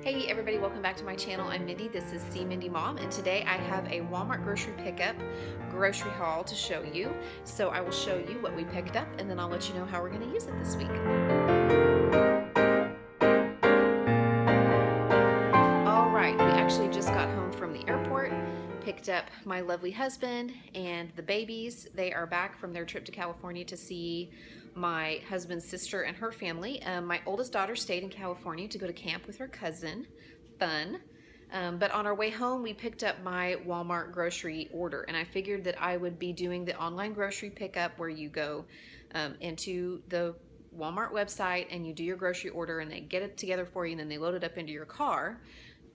Hey everybody, welcome back to my channel. I'm Mindy. This is See Mindy Mom, and today I have a Walmart grocery pickup grocery haul to show you. So I will show you what we picked up, and then I'll let you know how we're going to use it this week. All right, we actually just got home from the airport, picked up my lovely husband and the babies. They are back from their trip to California to see my husband's sister and her family. My oldest daughter stayed in California to go to camp with her cousin. Fun. But on our way home, we picked up my Walmart grocery order, and I figured that I would be doing the online grocery pickup where you go into the Walmart website and you do your grocery order and they get it together for you and then they load it up into your car.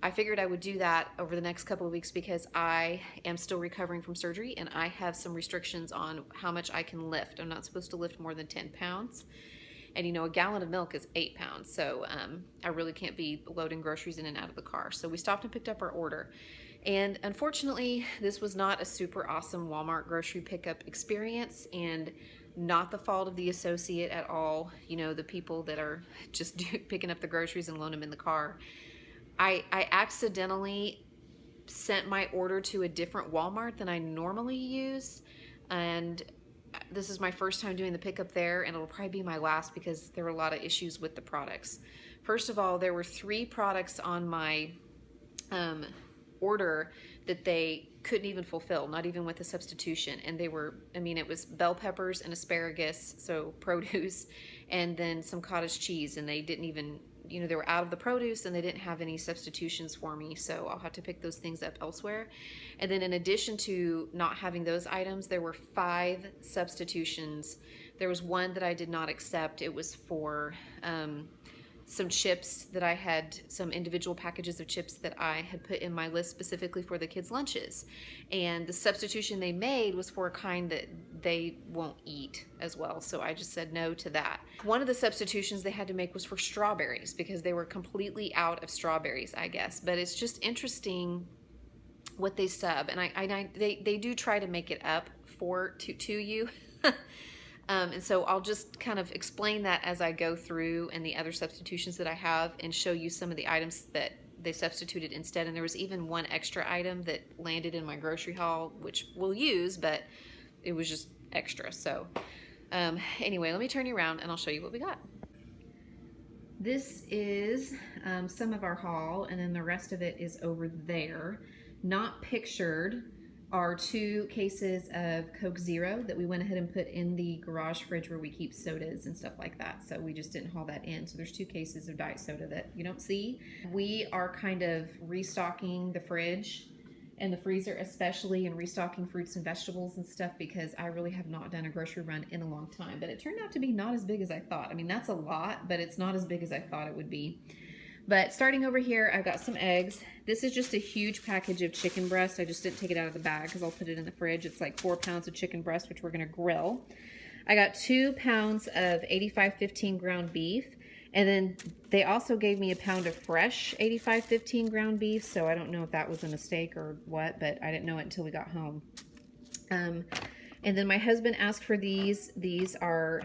I figured I would do that over the next couple of weeks because I am still recovering from surgery and I have some restrictions on how much I can lift. I'm not supposed to lift more than 10 pounds. And you know, a gallon of milk is 8 pounds. So I really can't be loading groceries in and out of the car. So we stopped and picked up our order. And unfortunately, this was not a super awesome Walmart grocery pickup experience and not the fault of the associate at all. You know, the people that are just picking up the groceries and loading them in the car. I accidentally sent my order to a different Walmart than I normally use, and this is my first time doing the pickup there, and it'll probably be my last because there were a lot of issues with the products. First of all, there were 3 products on my order that they couldn't even fulfill, not even with a substitution, and they were, I mean, it was bell peppers and asparagus, so produce, and then some cottage cheese, and they didn't even, you know, they were out of the produce and they didn't have any substitutions for me, so I'll have to pick those things up elsewhere. And then in addition to not having those items, there were 5 substitutions. There was one that I did not accept. It was for some chips that I had, some individual packages of chips that I had put in my list specifically for the kids' lunches. And the substitution they made was for a kind that they won't eat as well. So I just said no to that. One of the substitutions they had to make was for strawberries because they were completely out of strawberries, I guess. But it's just interesting what they sub. And they do try to make it up to you. And so I'll just kind of explain that as I go through and the other substitutions that I have and show you some of the items that they substituted instead. And there was even one extra item that landed in my grocery haul, which we'll use, but it was just extra. So anyway, let me turn you around and I'll show you what we got. This is some of our haul, and then the rest of it is over there. Not pictured are 2 cases of Coke Zero that we went ahead and put in the garage fridge where we keep sodas and stuff like that. So we just didn't haul that in. So there's 2 cases of diet soda that you don't see. We are kind of restocking the fridge and the freezer especially, and restocking fruits and vegetables and stuff because I really have not done a grocery run in a long time. But it turned out to be not as big as I thought. I mean, that's a lot, but it's not as big as I thought it would be. But starting over here, I've got some eggs. This is just a huge package of chicken breast. I just didn't take it out of the bag because I'll put it in the fridge. It's like 4 pounds of chicken breast, which we're going to grill. I got 2 pounds of 85-15 ground beef. And then they also gave me a pound of fresh 85-15 ground beef. So I don't know if that was a mistake or what, but I didn't know it until we got home. And then my husband asked for these. These are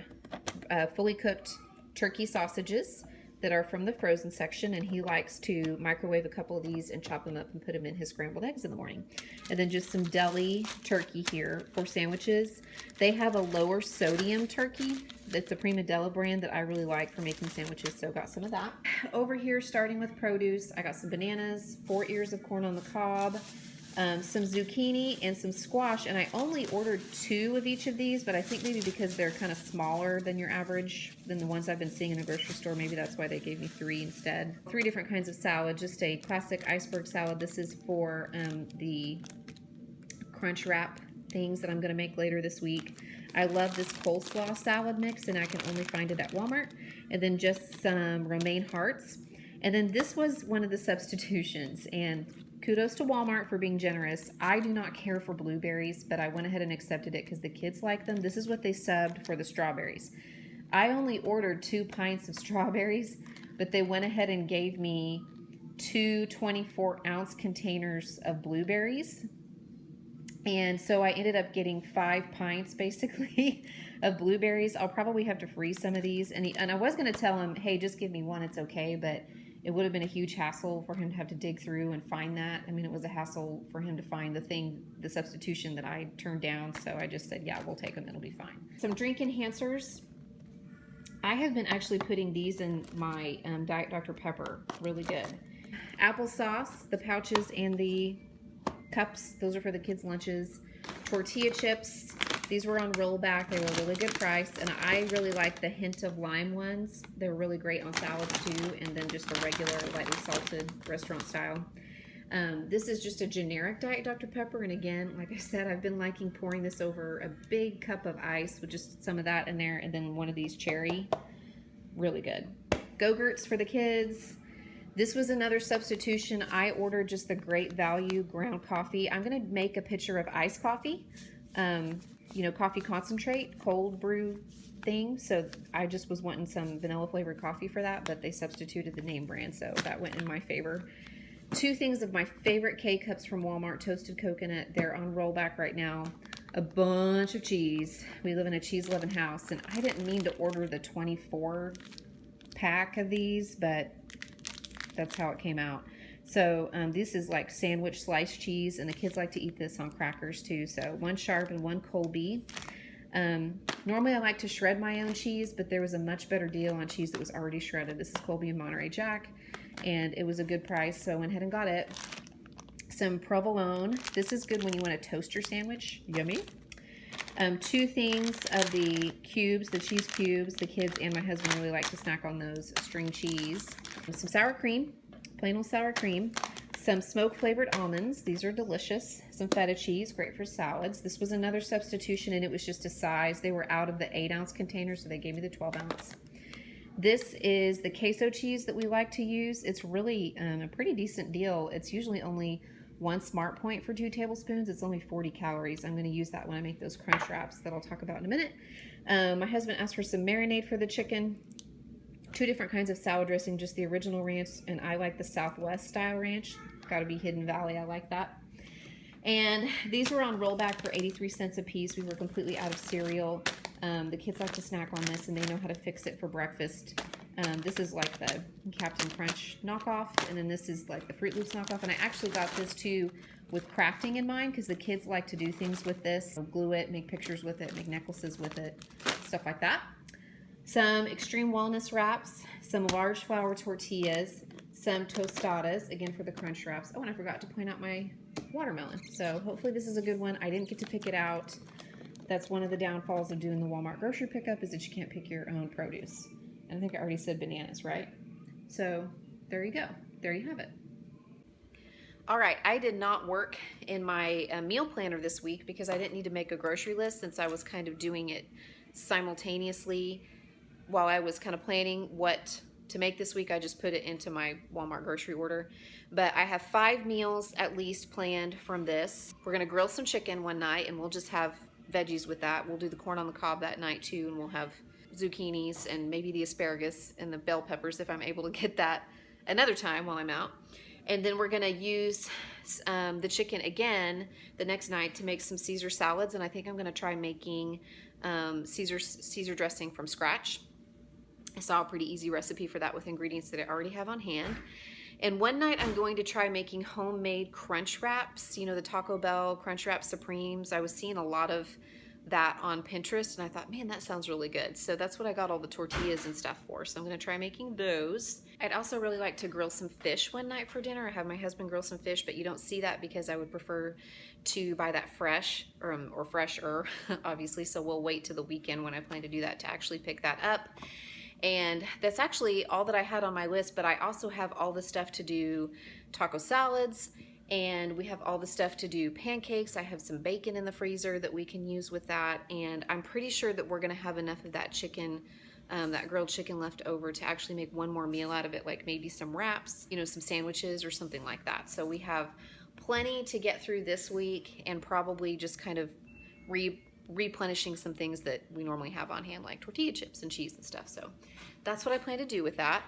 fully cooked turkey sausages that are from the frozen section, and he likes to microwave a couple of these and chop them up and put them in his scrambled eggs in the morning. And then just some deli turkey here for sandwiches. They have a lower sodium turkey. That's a Prima Deli brand that I really like for making sandwiches, so got some of that. Over here, starting with produce, I got some bananas, 4 ears of corn on the cob, some zucchini and some squash, and I only ordered 2 of each of these, but I think maybe because they're kind of smaller than your average, than the ones I've been seeing in the grocery store, maybe that's why they gave me 3 instead. 3 different kinds of salad, just a classic iceberg salad. This is for the crunch wrap things that I'm going to make later this week. I love this coleslaw salad mix, and I can only find it at Walmart. And then just some romaine hearts. And then this was one of the substitutions, and kudos to Walmart for being generous. I do not care for blueberries, but I went ahead and accepted it because the kids like them. This is what they subbed for the strawberries. I only ordered 2 pints of strawberries, but they went ahead and gave me 2 24-ounce containers of blueberries. And so I ended up getting 5 pints, basically, of blueberries. I'll probably have to freeze some of these. And I was going to tell him, hey, just give me 1, it's okay, but It would have been a huge hassle for him to have to dig through and find that. I mean, it was a hassle for him to find the substitution that I turned down. So I just said, yeah, we'll take them. It'll be fine. Some drink enhancers. I have been actually putting these in my Diet Dr. Pepper. Really good. Applesauce, the pouches and the cups. Those are for the kids' lunches. Tortilla chips. These were on rollback. They were a really good price, and I really like the hint of lime ones. They were really great on salads too, and then just a regular lightly salted restaurant style. This is just a generic Diet Dr. Pepper, and again, like I said, I've been liking pouring this over a big cup of ice with just some of that in there, and then one of these cherry. Really good. Go-Gurts for the kids. This was another substitution. I ordered just the Great Value ground coffee. I'm going to make a picture of iced coffee. You know, coffee concentrate, cold brew thing. So I just was wanting some vanilla flavored coffee for that, but they substituted the name brand, so that went in my favor. Two things of my favorite K-Cups from Walmart, toasted coconut. They're on rollback right now. A bunch of cheese. We live in a cheese-loving house, and I didn't mean to order the 24 pack of these, but that's how it came out. So this is like sandwich sliced cheese, and the kids like to eat this on crackers too. So one Sharp and one Colby. Normally I like to shred my own cheese, but there was a much better deal on cheese that was already shredded. This is Colby and Monterey Jack, and it was a good price, so I went ahead and got it. Some provolone. This is good when you want to toast your sandwich. Yummy. Two things of the cubes, the cheese cubes. The kids and my husband really like to snack on those. String cheese. Some sour cream. Plain old sour cream, some smoke flavored almonds. These are delicious. Some feta cheese, great for salads. This was another substitution, and it was just a size. They were out of the 8-ounce container, so they gave me the 12-ounce. This is the queso cheese that we like to use. It's really a pretty decent deal. It's usually only 1 Smart Point for 2 tablespoons. It's only 40 calories. I'm going to use that when I make those crunch wraps that I'll talk about in a minute. My husband asked for some marinade for the chicken. 2 different kinds of salad dressing, just the original ranch, and I like the Southwest style ranch. Got to be Hidden Valley, I like that. And these were on rollback for 83 cents a piece. We were completely out of cereal. The kids like to snack on this, and they know how to fix it for breakfast. This is like the Captain Crunch knockoff, and then this is like the Fruit Loops knockoff. And I actually got this too with crafting in mind, because the kids like to do things with this. They'll glue it, make pictures with it, make necklaces with it, stuff like that. Some extreme walnuts wraps, some large flour tortillas, some tostadas, again for the crunch wraps. Oh, and I forgot to point out my watermelon. So hopefully this is a good one. I didn't get to pick it out. That's one of the downfalls of doing the Walmart grocery pickup, is that you can't pick your own produce. And I think I already said bananas, right? So there you go. There you have it. All right, I did not work in my meal planner this week because I didn't need to make a grocery list, since I was kind of doing it simultaneously. While I was kind of planning what to make this week, I just put it into my Walmart grocery order. But I have 5 meals at least planned from this. We're gonna grill some chicken one night, and we'll just have veggies with that. We'll do the corn on the cob that night too, and we'll have zucchinis and maybe the asparagus and the bell peppers if I'm able to get that another time while I'm out. And then we're gonna use the chicken again the next night to make some Caesar salads, and I think I'm gonna try making Caesar dressing from scratch. I saw a pretty easy recipe for that with ingredients that I already have on hand. And one night I'm going to try making homemade crunch wraps, you know, the Taco Bell Crunch Wrap Supremes. I was seeing a lot of that on Pinterest, and I thought, man, that sounds really good. So that's what I got all the tortillas and stuff for. So I'm gonna try making those. I'd also really like to grill some fish one night for dinner. I have my husband grill some fish, but you don't see that because I would prefer to buy that fresh or fresher, obviously. So we'll wait till the weekend when I plan to do that to actually pick that up. And that's actually all that I had on my list, but I also have all the stuff to do taco salads, and we have all the stuff to do pancakes. I have some bacon in the freezer that we can use with that, and I'm pretty sure that we're gonna have enough of that chicken, that grilled chicken left over to actually make one more meal out of it, like maybe some wraps, you know, some sandwiches or something like that. So we have plenty to get through this week, and probably just kind of replenishing some things that we normally have on hand, like tortilla chips and cheese and stuff. So that's what I plan to do with that.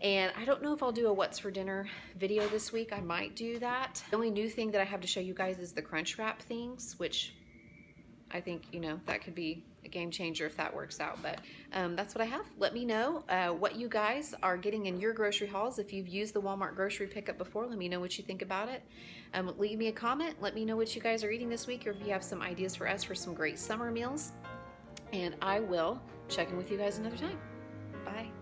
And I don't know if I'll do a what's for dinner video this week. I might do that. The only new thing that I have to show you guys is the crunch wrap things, which I think, you know, that could be game changer if that works out. But that's what I have. Let me know what you guys are getting in your grocery hauls. If you've used the Walmart grocery pickup before, let me know what you think about it. Leave me a comment. Let me know what you guys are eating this week, or if you have some ideas for us for some great summer meals. And I will check in with you guys another time. Bye.